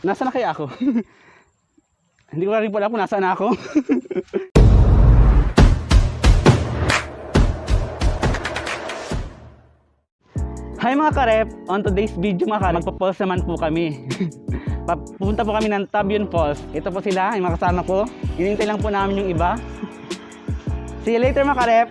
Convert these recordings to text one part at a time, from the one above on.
Nasaan na kaya ako? Hindi ko rin pala kung nasaan ako. Hi mga karep! On today's video mga karep, magpa-falls naman po kami. Pupunta po kami ng Tabion Falls. Ito po sila, yung mga kasama ko. Hinintay lang po namin yung iba. See you later mga karep!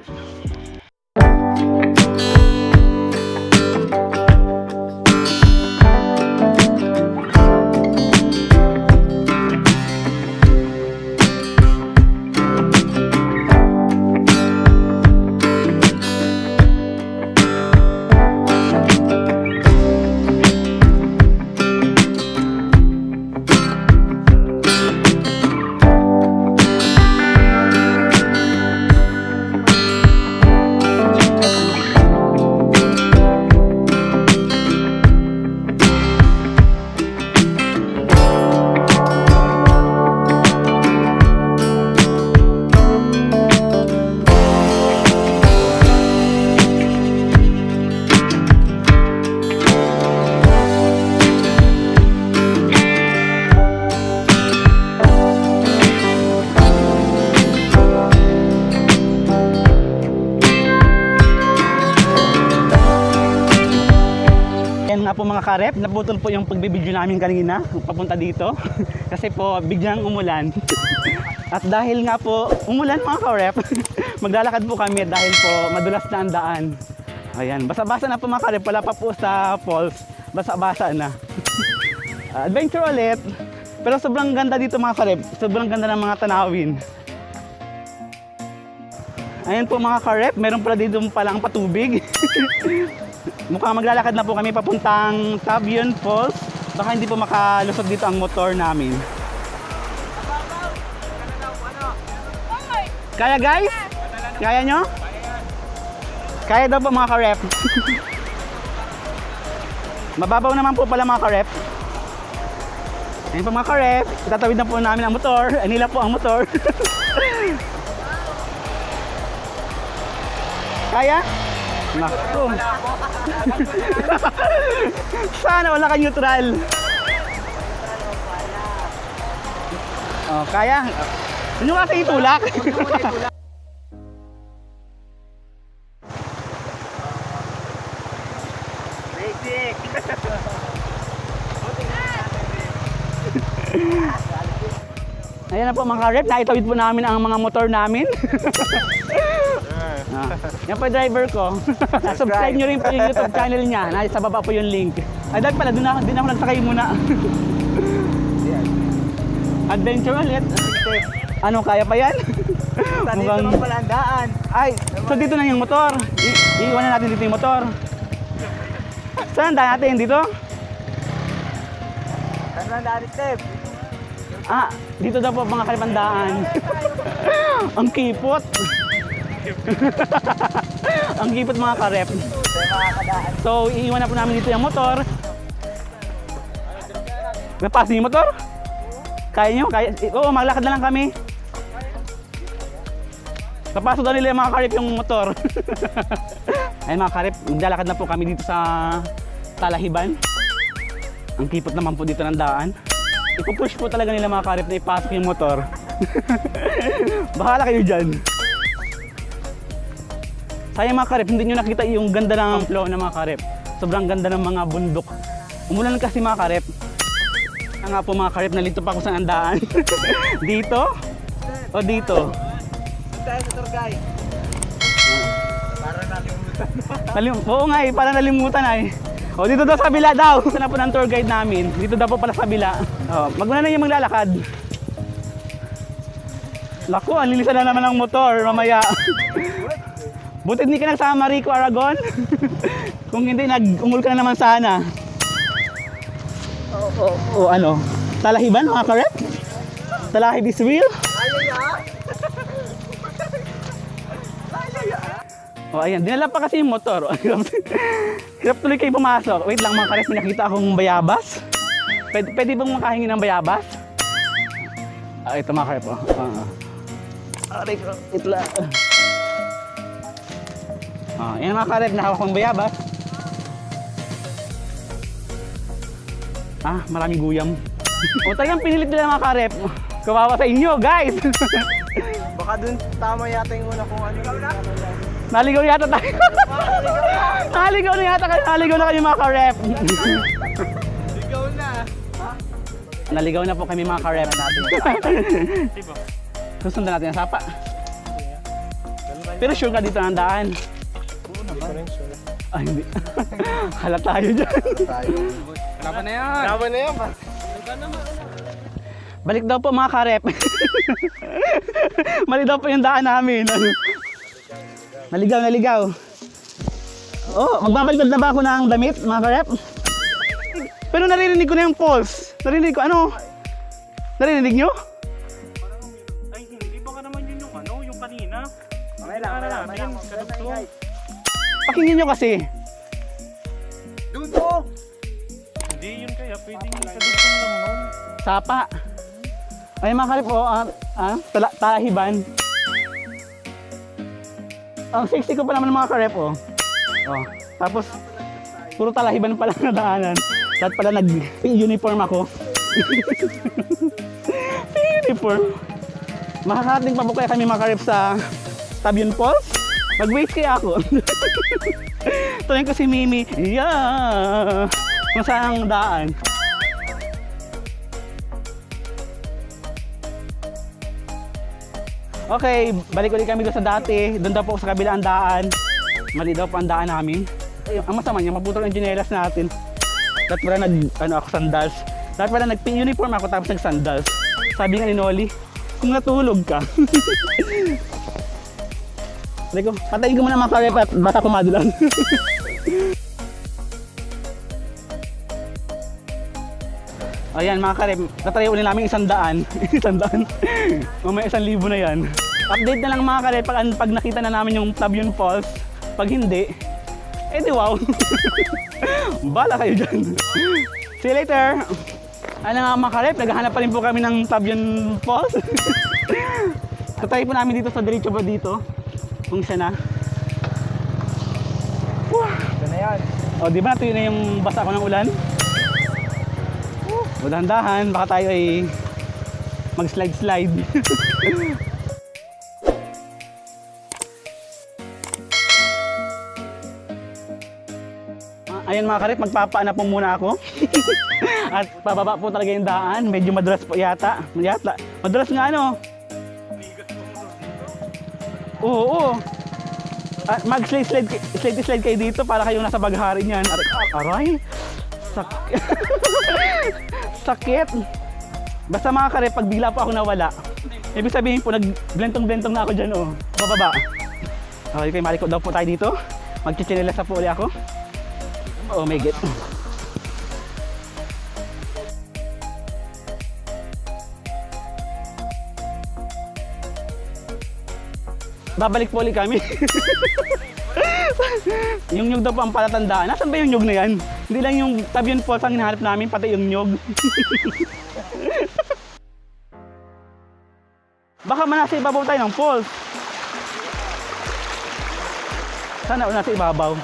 Yan nga po mga karep, naputol po yung pagbibideo namin kanina papunta dito kasi po biglang umulan. At dahil nga po umulan mga karep, maglalakad po kami dahil po madulas na ang daan. Ayan, basa-basa na po mga karep, wala pa po sa falls, basa-basa na. Adventure ulit, pero sobrang ganda dito mga karep, sobrang ganda ng mga tanawin. Ayan po mga karep, meron pala dito palang patubig. Mukhang maglalakad na po kami papuntang Tabion Falls. Baka hindi po makalusog dito ang motor namin. Kaya guys? Kaya nyo? Kaya daw po mga karep. Mababaw naman po pala mga karep. Ayun po mga karep. Itatawid na po namin ang motor. Nila po ang motor. Kaya? Naku. Sana wala ka neutral. Oh, kaya? Ano kasi itulak? Basic. Ayan na po mga karep, naitawid po namin ang mga motor namin. Yan po yung driver ko. Subscribe nyo rin po yung YouTube channel niya. Nasa baba po yung link. Ay dahil pala, din ako nagsakay muna. Adventure ulit. Ano, kaya pa yan? Dito lang pala ang daan. Ay, so dito na yung motor. Iiwan na natin dito yung motor. Saan daan natin? Dito? Saan lang daan, Step? Ah, dito daw po mga kalipandaan. Ang kipot. Ang kipot mga karep. So, iiwan na po namin dito yung motor. Napasa yung motor? Kaya nyo? Kaya? Oo, maglakad na lang kami. Kapasok daw nila yung mga karep yung motor. Ayun mga karep, maglalakad na po kami dito sa Talahiban. Ang kipot naman po dito ng daan. Ipupush po talaga nila mga karep na ipasok yung motor. Bahala kayo dyan. Sayang mga karep, hindi nyo nakita yung ganda ng flow ng mga karep. Sobrang ganda ng mga bundok. Umulan kasi mga karep. Nga po mga karep, nalito pa ako sa andaan. Dito? O dito? Tayo sa tour guide. Para nalimutan. Oo nga eh, parang nalimutan ay. O dito daw sa kabila daw. Sana po ng tour guide namin. Dito daw po pala sa kabila. O, magmuna na yung maglalakad. Naku, ang lilisan na naman ng motor mamaya. Buti hindi ka nagsama Rico Aragon. Kung hindi, nag-ungol ka na naman sana. O ano? Talahiban mga karep? Talahib is real? O ayan, dinala pa kasi yung motor. Hirap tuloy kayo pumasok. Wait lang mga karep, may nakita akong bayabas. Pwede bang makahingi ng bayabas? Ito mga karep. Aray ko, itla. Yan mga karep, nahawak kong bayabas. Maraming guyam. O talagang pinilit nila mga karep. Kawawa sa inyo, guys. Baka dun tama yata yung una kung ano yung Naligaw yata tayo. Naligaw na kayo mga karep. Ligaw na. Naligaw na po kami mga karep natin. Susundan natin ang sapa. Pero sure ka dito ang daan. Ay, hindi. Hala tayo dyan. Laban na yan. Laban na yan. Balik daw po mga karep. Mali daw po yung daan namin. Naligaw. Oh, magbabalik na ba ako ng damit mga karep? Pero naririnig ko na yung pulse. Narinig ko, ano? Narinig nyo? Ay, hindi baka naman yun yung ano, yung kanina. Okay lang. Kadugtong. Pakinggan nyo kasi. Doon to. Hindi yun kaya, pwedeng kadugtong lang nun. Sapa. Ay mga karep, oh, talahiban. Ang sexy ko pa naman ng mga karep, oh. Oh, tapos, puro talahiban pala na daanan. Dapat pala nag-uniform ako. Uniform. Makakarating pa po kaya kami mga karep sa Tabion Falls? Mag-wait kaya ako. Tuloy ko si Mimi. Yeah! Kung saan ang daan. Okay, balik ulit kami doon sa dati. Doon daw po sa kabilang daan. Mali daw po ang daan namin. Ay, ang masama niya, maputol ang tsinelas natin. Dapat pala ako sandals. Dapat pala nag-uniform ako tapos nag-sandals. Sabi nga ni Noli, kung natulog ka. Sabi ko, patayin ko muna mga karep at baka kumadulan. Ayan mga karep, tatry ulit namin 100. 100. Mamaya 1,000 na yan. Update na lang mga karep pag nakita na namin yung Tabion Falls. Pag hindi, di wow. Bala kayo dyan. See you later. Ano nga mga karep, naghahanap pa rin po kami ng Tabion Falls. Tatry po namin dito sa diretso ba dito. Kung isa na. Ito na yan. O di ba natuyo na yung basa ko ng ulan? Dahan-dahan, baka tayo ay mag-slide-slide. Ayan mga karip, magpapaana po muna ako. At pababa po talaga yung daan. Medyo madulas po yata. Madulas nga ano. Oo. At mag-slide kayo dito para kayong nasa baghari niyan. Aray. Sakit. Basta mga karep, pag bigla po ako nawala, ibig sabihin po, nag-blentong-blentong na ako dyan, oh. Bababa. Okay, malikot daw po tayo dito. Magchichinelas na po ulit ako. Oh my God. Babalik po ulit kami. Yung nyug daw po ang palatandaan. Nasaan ba yung nyug na yan? Hindi lang yung Tabion Falls ang hinahanap namin, pati yung nyug. Baka manasa ibabaw tayo ng falls. Sana nasa ibabaw.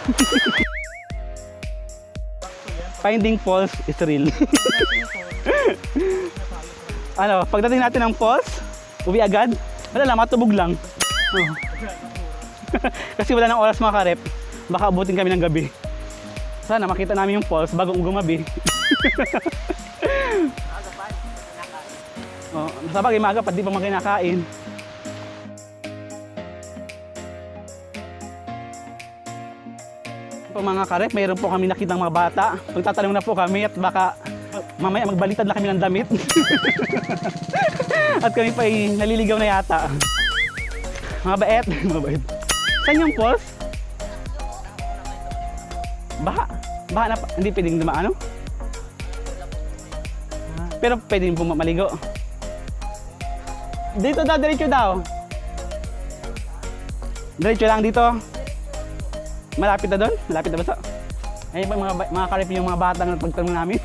Finding falls is real. Ano, pagdating natin ng falls, uwi agad. Wala lang, matubog lang. Oh. Kasi wala nang oras mga karep. Baka abutin kami ng gabi. Sana makita namin yung falls bago gumabi. Oh, sa bagay maaga pa di pa makinakain. Po mga karep, mayroon po kami nakitang mga bata. Pagtatanong na po kami at baka mamaya magbalitad na kami ng damit. At kami pa ay naliligaw na yata. Mga bait. Saan yung falls? Baha na, hindi pwedeng dumaan, ano? Pero pwedeng po maligo. Dito daw, diretso daw. Diretso lang dito. Malapit na doon? Malapit na ba sa? Ayun pa mga karip yung mga batang na pagtanong namin.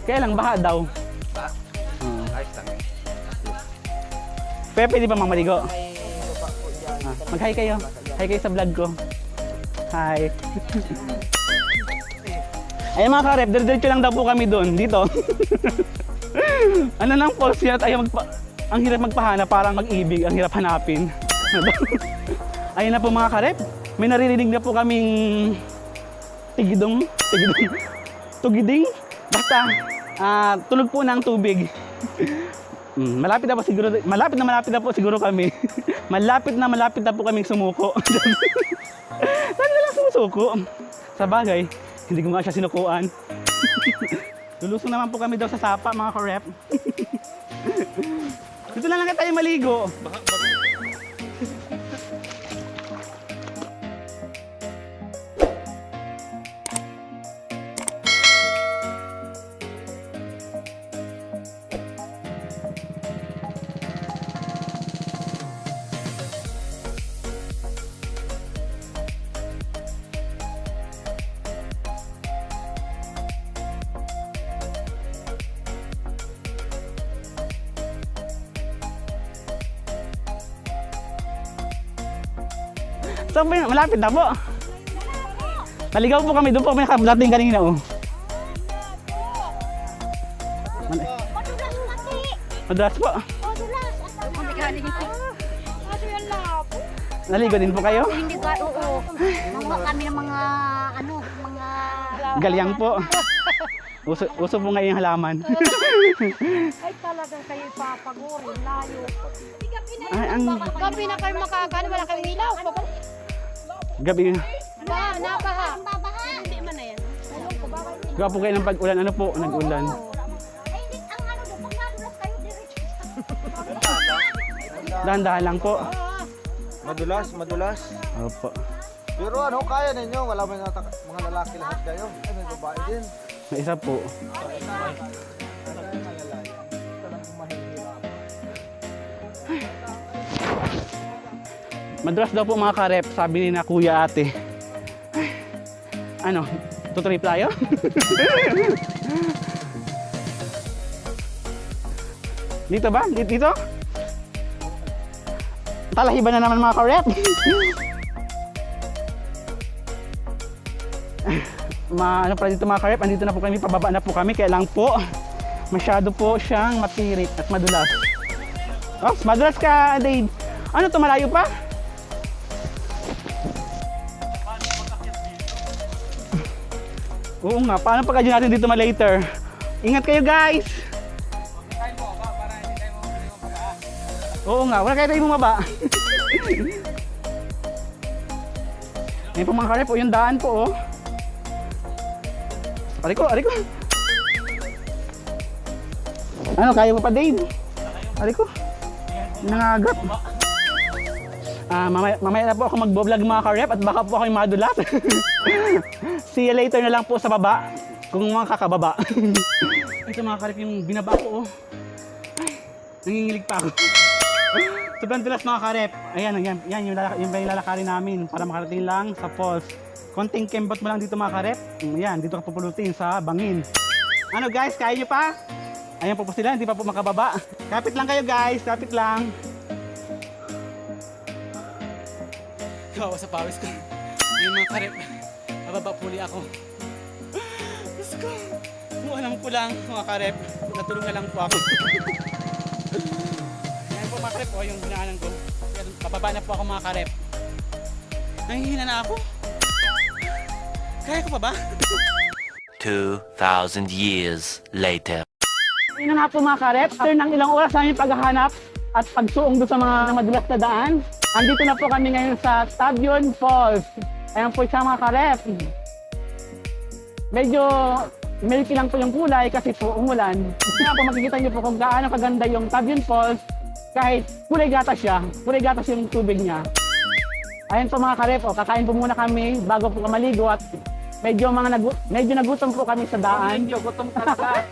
Kaya lang, baha daw. Ayos lang. Pero pwede ba mamaligo? Mag-hi kayo. Hi kayo sa vlog ko. Hi. Ay mga karep, diretso lang daw po kami doon, dito. Ano nang falls yan at ang hirap magpahanap, parang mag-ibig, ang hirap hanapin. Ayun na po mga karep, may naririnig na po kaming tugiding, basta tunog po ng tubig. Malapit na po siguro kami. malapit na po kaming sumuko. Saan na lang sumusuko? Sa bagay, hindi ko nga siya sinukuan. Lulusong naman po kami daw sa sapa, mga karep. Dito na lang tayo maligo. So, malapit na po. Naligaw po kami, doon po kami nakablating kanina. Oh. Madulas po. Naligo din po kayo? Hindi ka, oo. Mga kami ng mga, mga... Galyang po. Uso po ngayon yung halaman. Ay talagang kayo papagurin, layo. Ay, Gabi na kayo makakano, wala kayong ilaw. gabi. Nabaha. Hindi man na yan. Gawa po kayo ng pag-ulan. Ano po? Nag-ulan. Ay, hindi, ang ano doon, pag nadulas kayo, diretso. Dahan-dahan lang po. Madulas. Opo. Pero ano, kaya ninyo. Wala may mga lalaki lahat kayo. Ay, may babae din. May isa po. Madulas daw po mga karep, sabi ni na kuya ate. Ano? Tutrip tayo? Dito ba? Dito? Talahiban na naman mga karep. Ano pala dito mga karep, andito na po kami, pababa na po kami, kaya lang po masyado po siyang matirik at madulas. Oh, madulas ka, Dave. Ano to, malayo pa? Oo nga, paano pagka natin dito ma-later? Ingat kayo guys! Oo nga, wala kayo tayo bumaba. Ngayon po mga karep, yung daan po oh. Ariko. Ano, kaya mo pa Dave? Ariko. Nangagat. Mamaya na po ako mag-vlog mga karep at baka po ako yung madulat. See you later na lang po sa baba kung mga kakababa. Ito mga karep yung binaba ko oh. Ay, nangingilig pa ako. Sobrang dulas mga karep. Ayan yung lalakarin namin para makarating lang sa falls. Konting kembot mo lang dito mga karep. Ayan, dito ka pupulutin sa bangin. Ano guys, kaya nyo pa? Ayan po sila, hindi pa po makababa. Kapit lang kayo guys, kapit lang. Kawawa sa pawis ko. Ayun mga karep, mababa puli ako. Diyos ko, kung alam ko lang mga karep, natulong na lang po ako. Ayan po mga karep, yung binaanan ko. Pababa na po ako mga karep. Nahihina na ako. Kaya ko pa ba? 2,000 years later. Ayun na nga po mga karep, after ng ilang oras namin paghahanap at pagsuong doon sa mga madulas na daan, andito na po kami ngayon sa Tabion Falls. Ayan po siya mga karep. Medyo milky lang po yung kulay kasi po umulan. Kaya po makikita niyo po kung gaano kaganda yung Tabion Falls kahit kulay gatas siya, kulay gatas yung tubig niya. Ayan po mga karep, kakain po muna kami bago po maligo at medyo nagutom po kami sa daan. Medyo gutom talaga.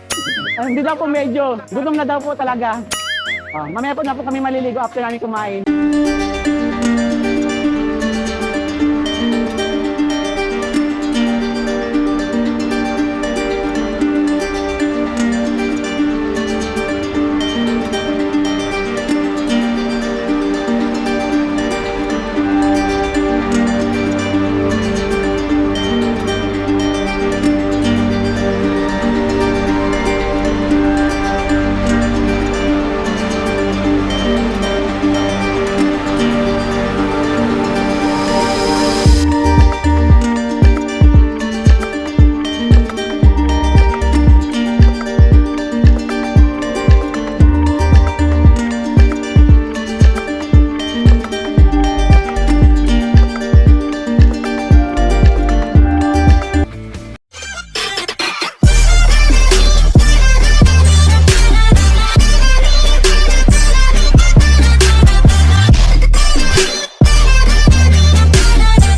Hindi daw po medyo, gutom na daw po talaga. Mamaya po na po kami maliligo after namin kumain.